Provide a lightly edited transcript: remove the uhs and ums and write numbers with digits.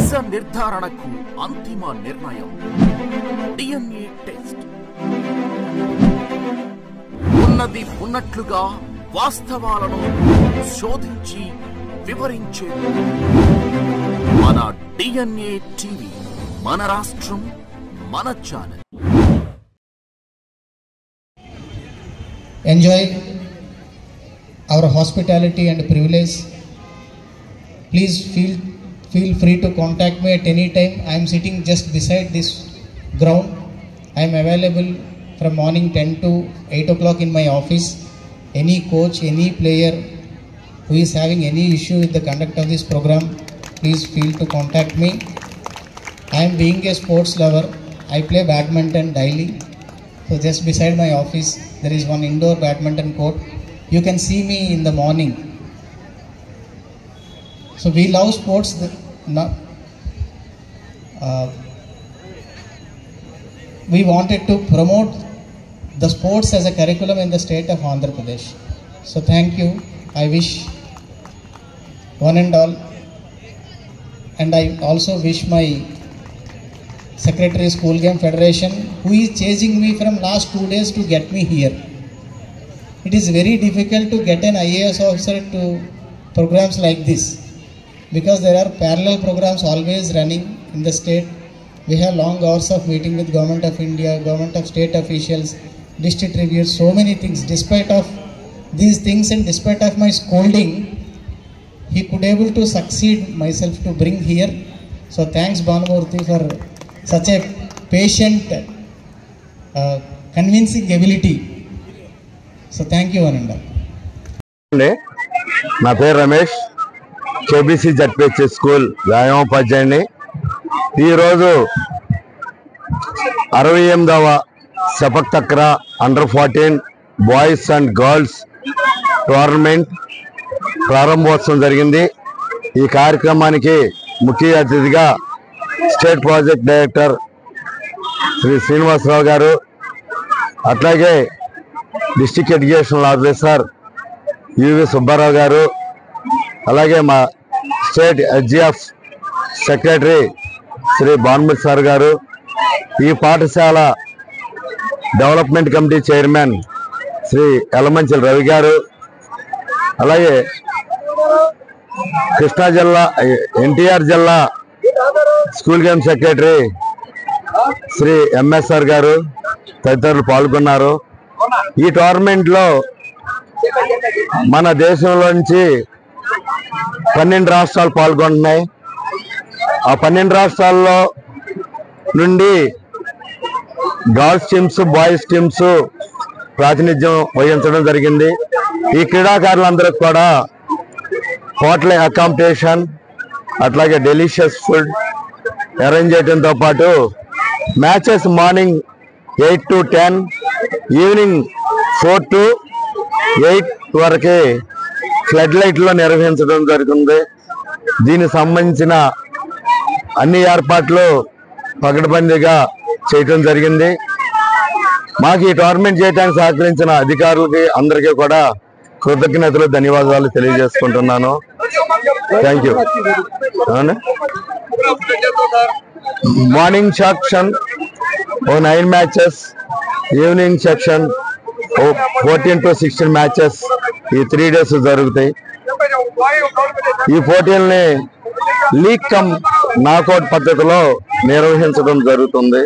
నిజ నిర్ధారణకు అంతిమ నిర్ణయం DNA టెస్ట్. ఉన్నది ఉన్నట్లుగా వాస్తవాలను శోధించి వివరించే మన DNA టీవీ, మన రాష్ట్రం, మన channel. Enjoy our hospitality and privilege. Please feel free to contact me at any time. I am sitting just beside this ground. I am available from morning 10 to 8 o'clock in my office. Any coach, any player who is having any issue with the conduct of this program, please feel to contact me. I am being a sports lover. I play badminton daily. So just beside my office there is one indoor badminton court. You can see me in the morning. So we love sports. We wanted to promote the sports as a curriculum in the state of Andhra Pradesh. So thank you. I wish one and all, and I also wish my Secretary School Game Federation, who is chasing me from last 2 days to get me here. It is very difficult to get an IAS officer to programs like this, because there are parallel programs always running in the state. We have long hours of meeting with Government of India, Government of State officials, district reviews, so many things. Despite of these things and despite of my scolding, he could able to succeed myself to bring here. So thanks Bhanumurthy for such a patient, convincing ability. So thank you Ananda. నా పేరు Ramesh, KBC ZPH school వ్యాయామోపాధ్యాయుని. ఈరోజు 68వ sepak takraw అండర్-14 boys and girls tournament ప్రారంభోత్సవం జరిగింది. ఈ కార్యక్రమానికి ముఖ్య అతిథిగా state project director Shri Srinivasarao garu, అట్లాగే district educational officer UV Subbarao garu, అలాగే మా state HGF secretary Shri Bhanumathi sir garu, ఈ పాఠశాల development committee chairman Shri Yelamanchili Ravi garu, అలాగే కృష్ణా జిల్లా ఎన్టీఆర్ జిల్లా school game secretary Shri MSR garu తదితరులు పాల్గొన్నారు. ఈ టోర్నమెంట్లో మన దేశంలోంచి 12 రాష్ట్రాలు పాల్గొంటున్నాయి. ఆ 12 రాష్ట్రాల్లో నుండి గర్ల్స్ టీమ్స్, బాయ్స్ టీమ్స్ ప్రాతినిధ్యం వహించడం జరిగింది. ఈ క్రీడాకారులందరికీ కూడా హోటల్ అకామిడేషన్, అట్లాగే డెలిషియస్ ఫుడ్ అరేంజ్ చేయడంతో పాటు matches morning 8 to 10, evening 4 to 8 వరకే ఫ్లడ్ లైట్లో నిర్వహించడం జరుగుతుంది. దీనికి సంబంధించిన అన్ని ఏర్పాట్లు పకడ్బందీగా చేయటం జరిగింది. మాకు ఈ టోర్నమెంట్ చేయడానికి సహకరించిన అధికారులకి అందరికీ కూడా కృతజ్ఞతలు, ధన్యవాదాలు తెలియజేసుకుంటున్నాను. Thank you. Morning section 9 matches, evening section 14 to 16 matches ఈ 3 days జరుగుతాయి. ఈ పోటీల్ని లీగ్ కమ్ నాకౌట్ పద్ధతిలో నిర్వహించడం జరుగుతుంది.